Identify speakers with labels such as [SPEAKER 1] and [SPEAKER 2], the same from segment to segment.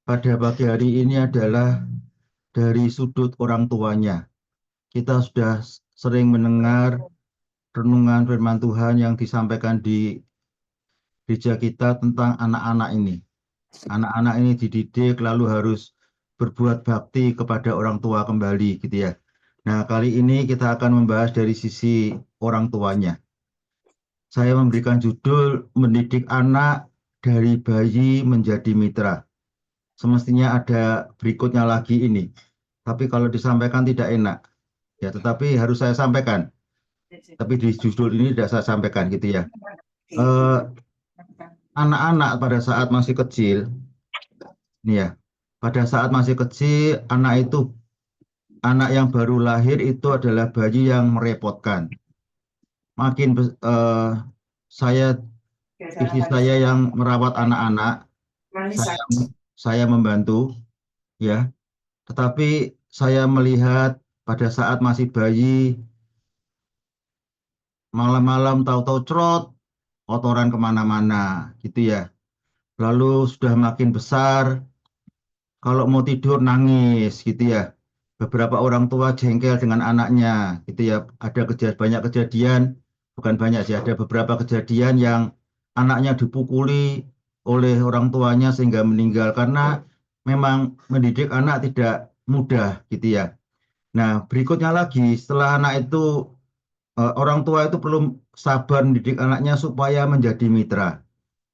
[SPEAKER 1] pada pagi hari ini adalah dari sudut orang tuanya. Kita sudah sering mendengar renungan firman Tuhan yang disampaikan di gereja kita tentang anak-anak ini. Anak-anak ini dididik lalu harus berbuat bakti kepada orang tua kembali gitu ya. Nah, kali ini kita akan membahas dari sisi orang tuanya. Saya memberikan judul mendidik anak dari bayi menjadi mitra. Semestinya ada berikutnya lagi ini. Tapi kalau disampaikan tidak enak. Ya, tetapi harus saya sampaikan. Tapi di judul ini tidak saya sampaikan gitu ya. Eh, Anak-anak pada saat masih kecil, nih ya, pada saat masih kecil, anak yang baru lahir itu adalah bayi yang merepotkan. Saya, istri saya yang merawat anak-anak, saya, saya membantu, ya. Tetapi saya melihat pada saat masih bayi, malam-malam tahu-tahu cerot, kotoran kemana-mana, gitu ya. Lalu sudah makin besar, kalau mau tidur nangis, gitu ya. Beberapa orang tua jengkel dengan anaknya, gitu ya. Banyak kejadian, bukan banyak sih, ada beberapa kejadian yang anaknya dipukuli oleh orang tuanya sehingga meninggal karena memang mendidik anak tidak mudah, gitu ya. Nah, berikutnya lagi, setelah anak itu orang tua itu perlu sabar mendidik anaknya supaya menjadi mitra,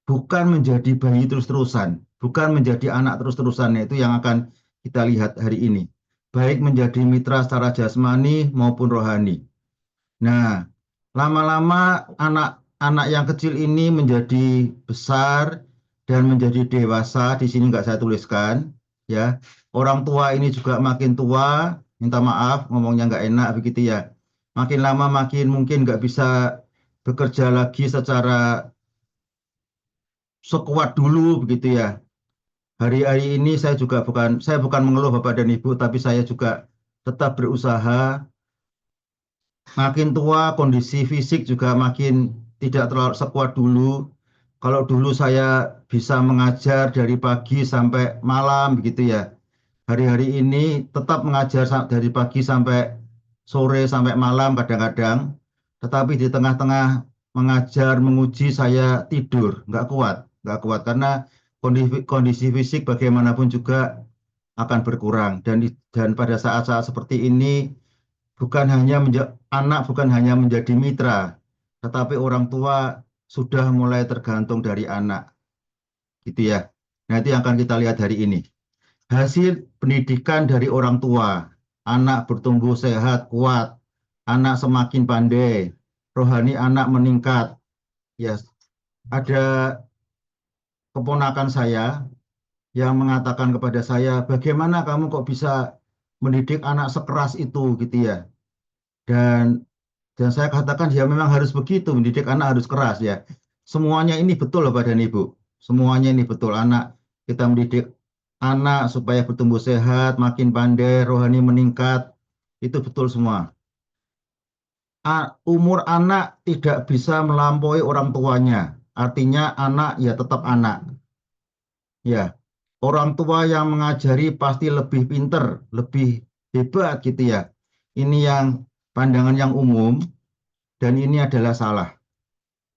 [SPEAKER 1] bukan menjadi bayi terus-terusan, bukan menjadi anak terus-terusan. Itu yang akan kita lihat hari ini. Baik menjadi mitra secara jasmani maupun rohani. Nah, lama-lama anak-anak yang kecil ini menjadi besar dan menjadi dewasa. Di sini nggak saya tuliskan, ya. Orang tua ini juga makin tua. Minta maaf, ngomongnya nggak enak begitu ya. Makin lama makin mungkin nggak bisa bekerja lagi secara sekuat dulu begitu ya. Hari-hari ini saya bukan mengeluh Bapak dan Ibu, tapi saya juga tetap berusaha. Makin tua, kondisi fisik juga makin tidak terlalu sekuat dulu. Kalau dulu saya bisa mengajar dari pagi sampai malam begitu ya. Hari-hari ini tetap mengajar dari pagi sampai sore sampai malam kadang-kadang. Tetapi di tengah-tengah mengajar, menguji saya tidur, nggak kuat karena kondisi fisik bagaimanapun juga akan berkurang. Dan pada saat-saat seperti ini anak bukan hanya menjadi mitra, tetapi orang tua sudah mulai tergantung dari anak, gitu ya. Nah, itu yang akan kita lihat hari ini. Hasil pendidikan dari orang tua, anak bertumbuh sehat, kuat, anak semakin pandai, rohani anak meningkat. Ya, ada keponakan saya yang mengatakan kepada saya, bagaimana kamu kok bisa mendidik anak sekeras itu, gitu ya. Dan Dan saya katakan ya memang harus begitu, mendidik anak harus keras ya. Semuanya ini betul Bapak dan Ibu. Semuanya ini betul. Kita mendidik anak supaya bertumbuh sehat, makin pandai, rohani meningkat. Itu betul semua. Umur anak tidak bisa melampaui orang tuanya. Artinya anak ya tetap anak. Ya, orang tua yang mengajari pasti lebih pinter, lebih hebat gitu ya. Ini yang pandangan yang umum dan ini adalah salah.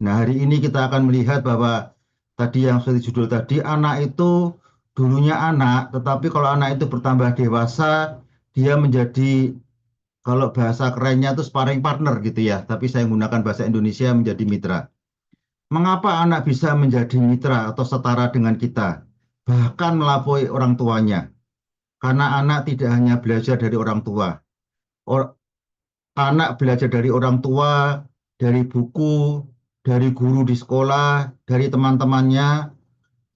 [SPEAKER 1] Nah, hari ini kita akan melihat bahwa tadi yang seperti judul tadi, anak itu dulunya anak, tetapi kalau anak itu bertambah dewasa, dia menjadi, kalau bahasa kerennya itu sparring partner gitu ya, tapi saya menggunakan bahasa Indonesia menjadi mitra. Mengapa anak bisa menjadi mitra atau setara dengan kita? Bahkan melampaui orang tuanya. Karena anak tidak hanya belajar dari orang tua. Or- Anak belajar dari orang tua, dari buku, dari guru di sekolah, dari teman-temannya,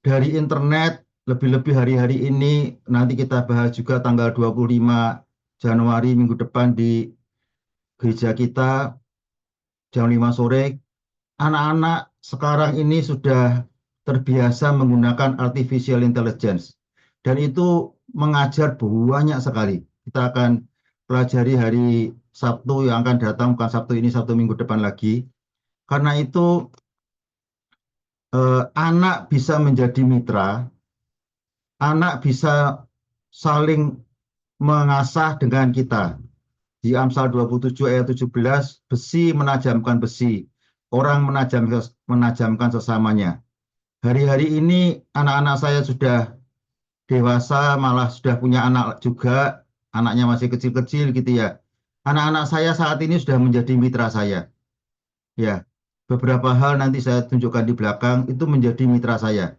[SPEAKER 1] dari internet, lebih-lebih hari-hari ini, nanti kita bahas juga tanggal 25 Januari minggu depan di gereja kita, jam 5 sore, anak-anak sekarang ini sudah terbiasa menggunakan artificial intelligence. Dan itu mengajar banyak sekali. Kita akan pelajari hari Sabtu yang akan datang, bukan Sabtu ini, Sabtu minggu depan lagi. Karena itu anak bisa menjadi mitra anak bisa saling mengasah dengan kita. Di Amsal 27 ayat 17, besi menajamkan besi, orang menajamkan sesamanya. Hari-hari ini anak-anak saya sudah dewasa, malah sudah punya anak juga, anaknya masih kecil-kecil gitu ya. Anak-anak saya saat ini sudah menjadi mitra saya. Ya, beberapa hal nanti saya tunjukkan di belakang itu menjadi mitra saya.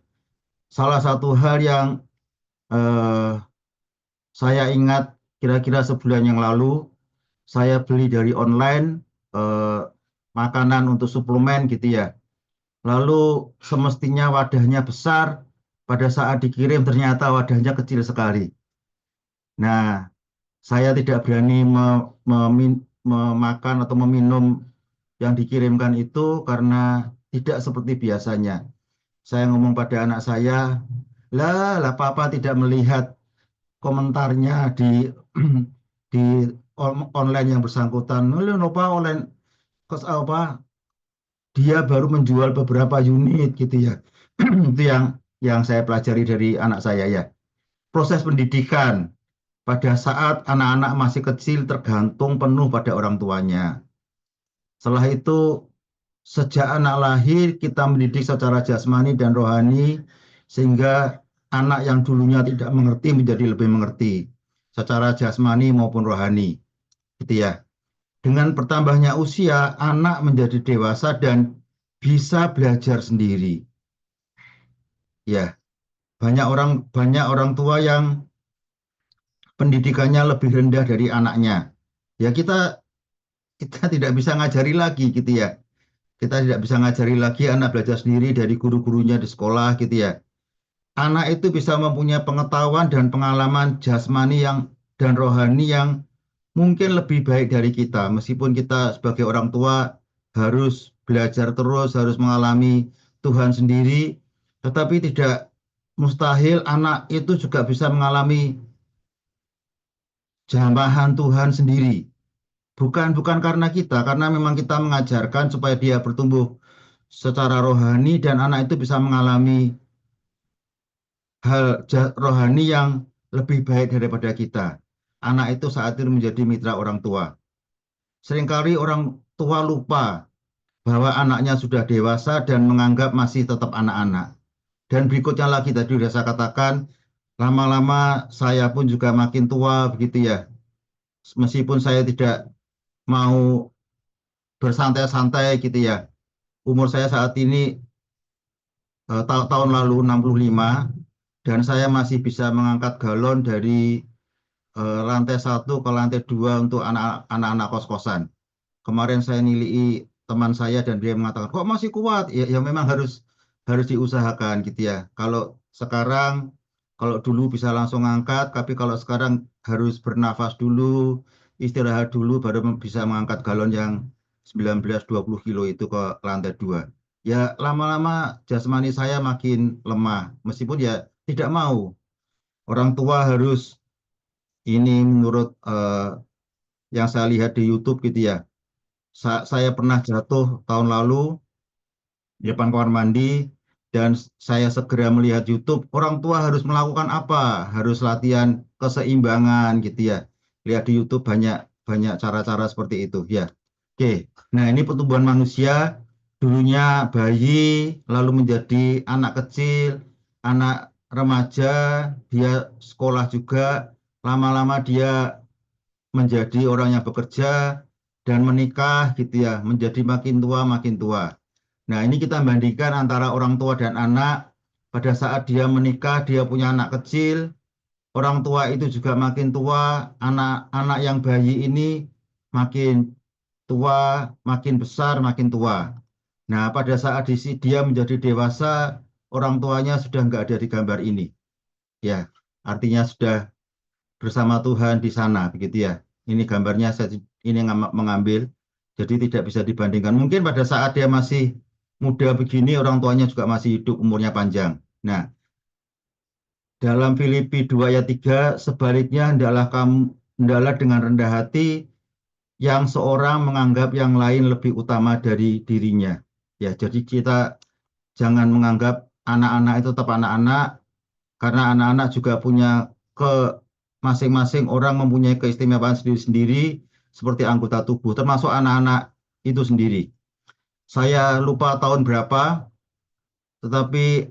[SPEAKER 1] Salah satu hal yang eh, saya ingat kira-kira sebulan yang lalu, saya beli dari online makanan untuk suplemen gitu ya. Lalu semestinya wadahnya besar, pada saat dikirim ternyata wadahnya kecil sekali. Nah, saya tidak berani memakan atau meminum yang dikirimkan itu karena tidak seperti biasanya. Saya ngomong pada anak saya, lah papa tidak melihat komentarnya di di online yang bersangkutan. Lalu lupa online apa dia baru menjual beberapa unit gitu ya. Itu yang saya pelajari dari anak saya ya. Proses pendidikan pada saat anak-anak masih kecil tergantung penuh pada orang tuanya. Setelah itu sejak anak lahir kita mendidik secara jasmani dan rohani sehingga anak yang dulunya tidak mengerti menjadi lebih mengerti secara jasmani maupun rohani gitu ya. Dengan bertambahnya usia, anak menjadi dewasa dan bisa belajar sendiri. Ya, banyak orang tua yang pendidikannya lebih rendah dari anaknya. Ya kita kita tidak bisa ngajari lagi gitu ya. Kita tidak bisa ngajari lagi anak belajar sendiri dari guru-gurunya di sekolah gitu ya. Anak itu bisa mempunyai pengetahuan dan pengalaman jasmani dan rohani yang mungkin lebih baik dari kita. Meskipun kita sebagai orang tua harus belajar terus, harus mengalami Tuhan sendiri, tetapi tidak mustahil anak itu juga bisa mengalami jamahan Tuhan sendiri. Bukan karena kita, karena memang kita mengajarkan supaya dia bertumbuh secara rohani dan anak itu bisa mengalami hal rohani yang lebih baik daripada kita. Anak itu saat itu menjadi mitra orang tua. Seringkali orang tua lupa bahwa anaknya sudah dewasa dan menganggap masih tetap anak-anak. Dan berikutnya lagi tadi sudah saya katakan, lama-lama saya pun juga makin tua begitu ya. Meskipun saya tidak mau bersantai-santai gitu ya. Umur saya saat ini tahun lalu 65 dan saya masih bisa mengangkat galon dari lantai satu ke lantai dua untuk anak-anak kos-kosan. Kemarin saya nilai teman saya dan dia mengatakan, kok masih kuat? Ya memang harus harus diusahakan gitu ya. Kalau dulu bisa langsung angkat, tapi kalau sekarang harus bernafas dulu, istirahat dulu, baru bisa mengangkat galon yang 19-20 kilo itu ke lantai dua. Ya lama-lama jasmani saya makin lemah, meskipun ya tidak mau. Orang tua harus ini menurut yang saya lihat di YouTube gitu ya. Saya pernah jatuh tahun lalu di depan kamar mandi dan saya segera melihat YouTube. Orang tua harus melakukan apa? Harus latihan keseimbangan gitu ya. Lihat di YouTube banyak banyak cara-cara seperti itu ya. Oke. Nah, ini pertumbuhan manusia dulunya bayi lalu menjadi anak kecil, anak remaja, dia sekolah juga, lama-lama dia menjadi orang yang bekerja dan menikah gitu ya, menjadi makin tua makin tua. Nah, ini kita bandingkan antara orang tua dan anak. Pada saat dia menikah, dia punya anak kecil, orang tua itu juga makin tua, anak-anak yang bayi ini makin tua, makin besar, makin tua. Nah, pada saat dia menjadi dewasa, orang tuanya sudah nggak ada di gambar ini. Ya, artinya sudah bersama Tuhan di sana, begitu ya. Ini gambarnya saya ini mengambil, jadi tidak bisa dibandingkan. Mungkin pada saat dia masih muda begini, orang tuanya juga masih hidup, umurnya panjang. Nah, dalam Filipi 2 ayat 3, sebaliknya hendaklah dengan rendah hati yang seorang menganggap yang lain lebih utama dari dirinya. Ya, jadi kita jangan menganggap anak-anak itu tetap anak-anak, karena anak-anak juga punya ke masing-masing orang mempunyai keistimewaan sendiri-sendiri seperti anggota tubuh, termasuk anak-anak itu sendiri. Saya lupa tahun berapa, tetapi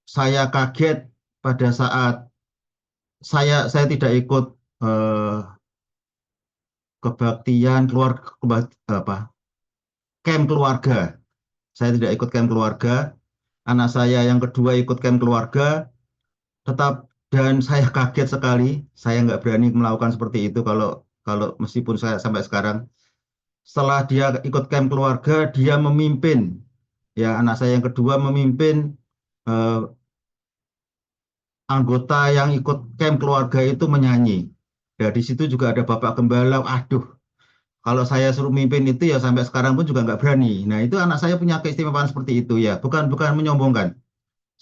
[SPEAKER 1] saya kaget pada saat saya tidak ikut eh, kebaktian apa camp keluarga. Saya tidak ikut camp keluarga. Anak saya yang kedua ikut camp keluarga, dan saya kaget sekali. Saya nggak berani melakukan seperti itu kalau kalau meskipun saya sampai sekarang. Setelah dia ikut camp keluarga, dia memimpin. Ya, anak saya yang kedua memimpin eh, anggota yang ikut camp keluarga itu menyanyi. Ya, di situ juga ada Bapak Gembala. Aduh, kalau saya suruh mimpin itu ya sampai sekarang pun juga nggak berani. Nah, itu anak saya punya keistimewaan seperti itu ya. Bukan bukan menyombongkan.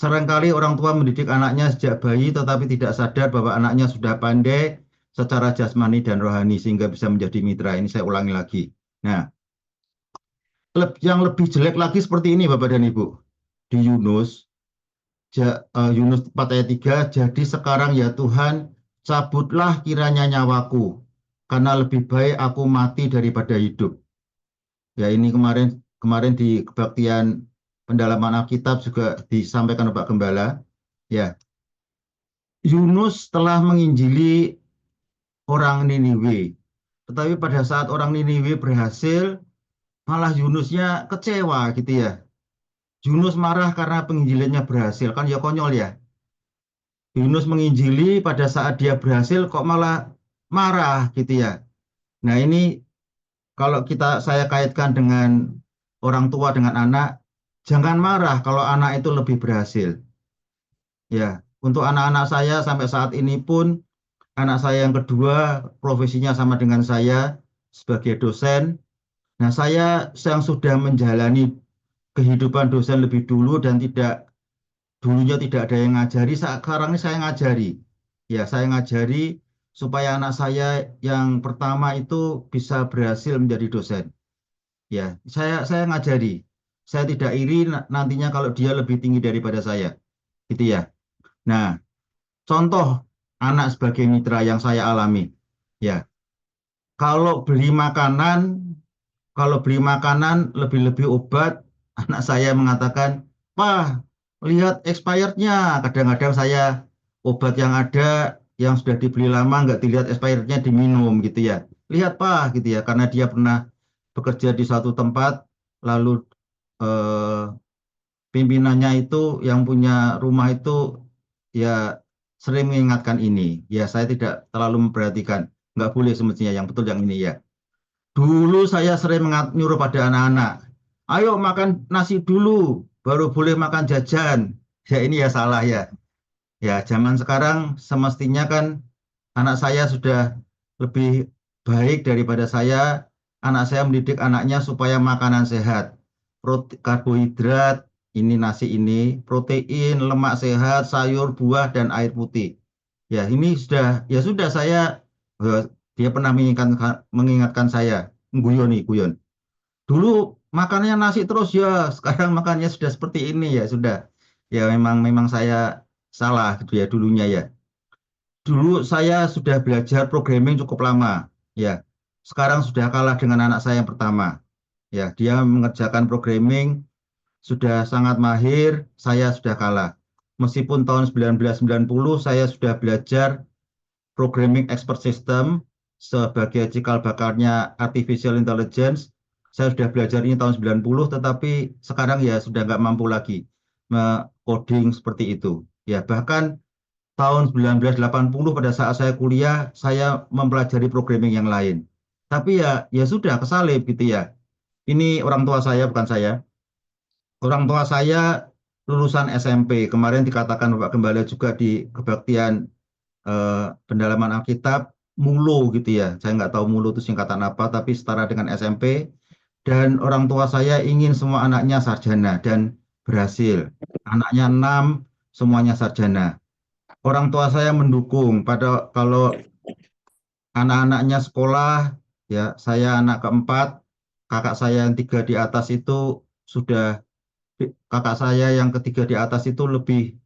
[SPEAKER 1] Seringkali orang tua mendidik anaknya sejak bayi tetapi tidak sadar bahwa anaknya sudah pandai secara jasmani dan rohani sehingga bisa menjadi mitra. Ini saya ulangi lagi. Nah, yang lebih jelek lagi seperti ini Bapak dan Ibu. Di Yunus 4 ayat 3, jadi sekarang ya Tuhan, cabutlah kiranya nyawaku, karena lebih baik aku mati daripada hidup. Ya ini kemarin kemarin di kebaktian pendalaman Alkitab juga disampaikan Bapak Gembala. Ya, Yunus telah menginjili orang Niniwe. Tetapi pada saat orang Niniwe berhasil, malah Yunusnya kecewa gitu ya. Yunus marah karena penginjilannya berhasil. Kan ya konyol ya. Yunus menginjili pada saat dia berhasil kok malah marah gitu ya. Nah ini kalau saya kaitkan dengan orang tua dengan anak, jangan marah kalau anak itu lebih berhasil. Ya, untuk anak-anak saya sampai saat ini pun anak saya yang kedua profesinya sama dengan saya sebagai dosen. Nah, saya yang sudah menjalani kehidupan dosen lebih dulu dan dulunya tidak ada yang ngajari, sekarang ini saya ngajari. Ya, saya ngajari supaya anak saya yang pertama itu bisa berhasil menjadi dosen. Ya, saya ngajari. Saya tidak iri nantinya kalau dia lebih tinggi daripada saya. Gitu ya. Nah, contoh anak sebagai mitra yang saya alami. Ya, kalau beli makanan, kalau beli makanan lebih-lebih obat, anak saya mengatakan, "Pak, lihat expirednya." Kadang-kadang saya obat yang ada yang sudah dibeli lama nggak dilihat expirednya diminum gitu ya. Lihat Pak gitu ya, karena dia pernah bekerja di satu tempat, lalu eh, pimpinannya itu yang punya rumah itu ya sering mengingatkan ini. Ya saya tidak terlalu memperhatikan, nggak boleh semestinya yang betul yang ini ya. Dulu saya sering nyuruh pada anak-anak, ayo makan nasi dulu, baru boleh makan jajan. Ya ini ya salah ya. Ya zaman sekarang semestinya kan anak saya sudah lebih baik daripada saya. Anak saya mendidik anaknya supaya makanan sehat. Karbohidrat, ini nasi ini, protein, lemak sehat, sayur, buah, dan air putih. Ya ini ya sudah eh, dia pernah mengingatkan saya, guyon nih, guyon. Dulu makannya nasi terus ya, sekarang makannya sudah seperti ini ya sudah. Ya memang memang saya salah gitu ya dulunya ya. Dulu saya sudah belajar programming cukup lama, ya. Sekarang sudah kalah dengan anak saya yang pertama. Ya, dia mengerjakan programming sudah sangat mahir, saya sudah kalah. Meskipun tahun 1990 saya sudah belajar Programming Expert System sebagai cikal bakalnya Artificial Intelligence. Saya sudah belajar ini tahun 90, tetapi sekarang ya sudah nggak mampu lagi coding seperti itu. Ya, bahkan tahun 1980 pada saat saya kuliah, saya mempelajari programming yang lain. Tapi ya sudah kesalip gitu ya. Ini orang tua saya bukan saya. Orang tua saya lulusan SMP. Kemarin dikatakan Bapak Gembala juga di kebaktian pendalaman Alkitab Mulo gitu ya. Saya nggak tahu Mulo itu singkatan apa, tapi setara dengan SMP. Dan orang tua saya ingin semua anaknya sarjana dan berhasil. Anaknya 6, semuanya sarjana. Orang tua saya mendukung pada kalau anak-anaknya sekolah, ya saya anak keempat, kakak saya yang tiga di atas itu sudah kakak saya yang ketiga di atas itu lebih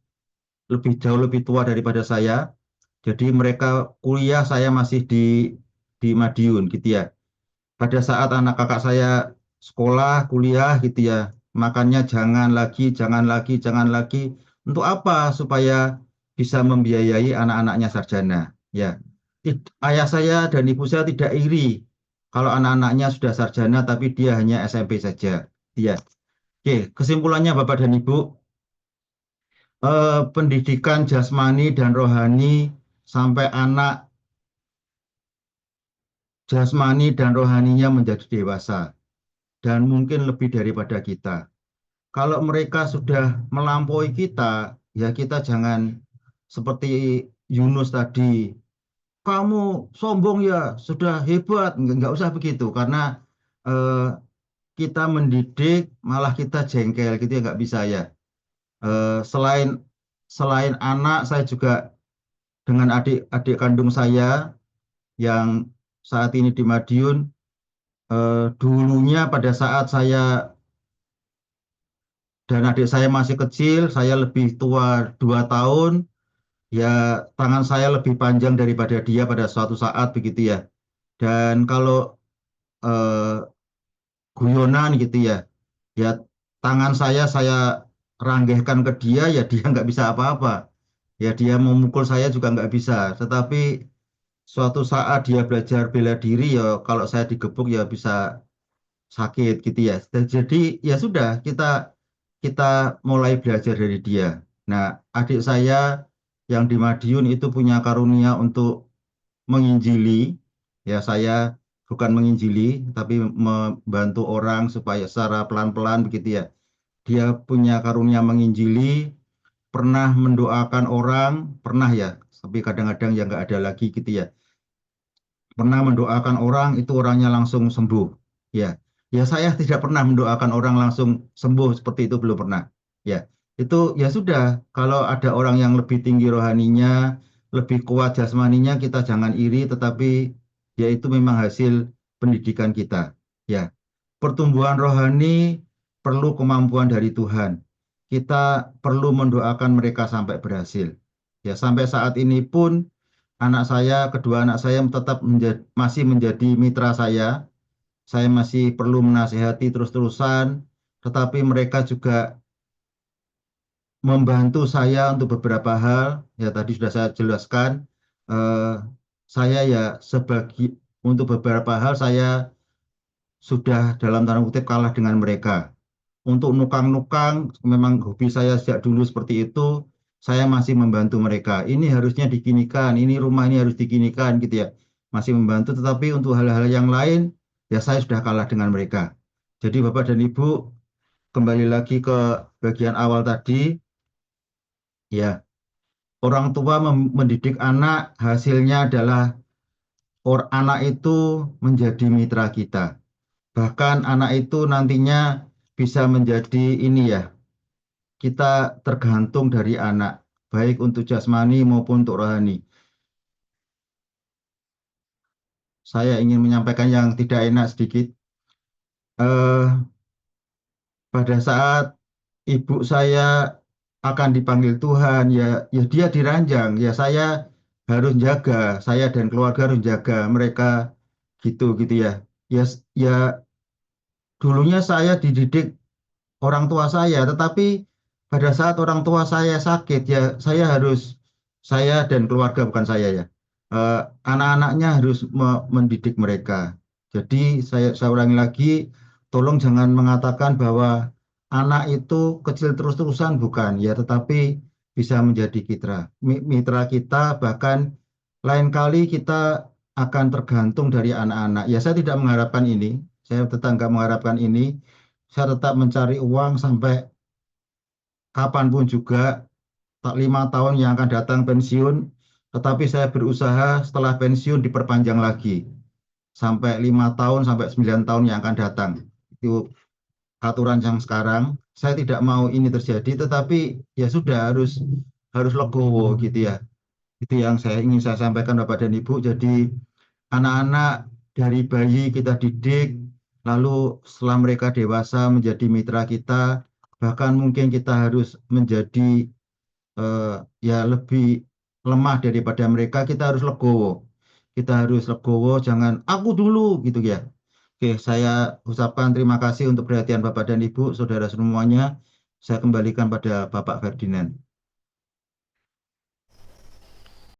[SPEAKER 1] lebih jauh lebih tua daripada saya. Jadi mereka kuliah, saya masih di Madiun gitu ya. Pada saat anak kakak saya sekolah, kuliah gitu ya, makannya jangan lagi, jangan lagi. Untuk apa? Supaya bisa membiayai anak-anaknya sarjana. Ya, ayah saya dan ibu saya tidak iri kalau anak-anaknya sudah sarjana, tapi dia hanya SMP saja. Ya, oke. Kesimpulannya Bapak dan Ibu, pendidikan jasmani dan rohani sampai anak jasmani dan rohaninya menjadi dewasa dan mungkin lebih daripada kita. Kalau mereka sudah melampaui kita, ya kita jangan seperti Yunus tadi. Kamu sombong ya, sudah hebat. Nggak usah begitu, karena eh, kita mendidik malah kita jengkel gitu ya, nggak bisa ya. Selain selain anak, saya juga dengan adik-adik kandung saya yang saat ini di Madiun, dulunya pada saat saya dan adik saya masih kecil, saya lebih tua 2 tahun, ya tangan saya lebih panjang daripada dia pada suatu saat begitu ya. Dan kalau eh, guyonan gitu ya, ya tangan saya ranggehkan ke dia, ya dia nggak bisa apa-apa. Ya dia mau mukul saya juga nggak bisa. Tetapi suatu saat dia belajar bela diri, ya kalau saya digebuk ya bisa sakit gitu ya. Dan jadi ya sudah kita mulai belajar dari dia. Nah, adik saya yang di Madiun itu punya karunia untuk menginjili. Ya, saya bukan menginjili, tapi membantu orang supaya secara pelan-pelan begitu ya. Dia punya karunia menginjili, pernah mendoakan orang, pernah ya, tapi kadang-kadang ya nggak ada lagi gitu ya. Pernah mendoakan orang, itu orangnya langsung sembuh. Ya, ya saya tidak pernah mendoakan orang langsung sembuh seperti itu, belum pernah. Ya, itu ya sudah. Kalau ada orang yang lebih tinggi rohaninya, lebih kuat jasmaninya, kita jangan iri, tetapi ya itu memang hasil pendidikan kita. Ya, pertumbuhan rohani perlu kemampuan dari Tuhan. Kita perlu mendoakan mereka sampai berhasil. Ya, sampai saat ini pun anak saya, kedua anak saya tetap masih menjadi mitra saya. Saya masih perlu menasihati terus-terusan, tetapi mereka juga membantu saya untuk beberapa hal. Ya tadi sudah saya jelaskan, eh, saya ya untuk beberapa hal saya sudah dalam tanda kutip kalah dengan mereka. Untuk nukang-nukang, memang hobi saya sejak dulu seperti itu. Saya masih membantu mereka. Ini harusnya dikinikan, ini rumah ini harus dikinikan gitu ya. Masih membantu, tetapi untuk hal-hal yang lain, ya saya sudah kalah dengan mereka. Jadi Bapak dan Ibu, kembali lagi ke bagian awal tadi, ya orang tua mendidik anak, hasilnya adalah anak itu menjadi mitra kita. Bahkan anak itu nantinya bisa menjadi ini ya, kita tergantung dari anak, baik untuk jasmani maupun untuk rohani. Saya ingin menyampaikan yang tidak enak sedikit. Eh, pada saat ibu saya akan dipanggil Tuhan, ya, ya dia diranjang, ya saya harus jaga, saya dan keluarga harus jaga mereka gitu gitu ya. Ya, ya dulunya saya dididik orang tua saya, tetapi pada saat orang tua saya sakit, ya saya dan keluarga bukan saya ya, eh, anak-anaknya harus mendidik mereka. Jadi saya ulangi lagi, tolong jangan mengatakan bahwa anak itu kecil terus-terusan, bukan ya, tetapi bisa menjadi mitra kita, bahkan lain kali kita akan tergantung dari anak-anak. Ya saya tidak mengharapkan ini, saya tetap nggak mengharapkan ini. Saya tetap mencari uang sampai kapanpun juga, tak 5 tahun yang akan datang pensiun, tetapi saya berusaha setelah pensiun diperpanjang lagi sampai 5 tahun sampai 9 tahun yang akan datang. Itu aturan yang sekarang. Saya tidak mau ini terjadi, tetapi ya sudah harus legowo gitu ya. Itu yang saya sampaikan Bapak dan Ibu. Jadi anak-anak dari bayi kita didik, lalu setelah mereka dewasa menjadi mitra kita, bahkan mungkin kita harus menjadi eh, ya lebih lemah daripada mereka, kita harus legowo. Kita harus legowo, jangan aku dulu gitu ya. Oke, saya ucapkan terima kasih untuk perhatian Bapak dan Ibu, saudara semuanya. Saya kembalikan pada Bapak Ferdinand.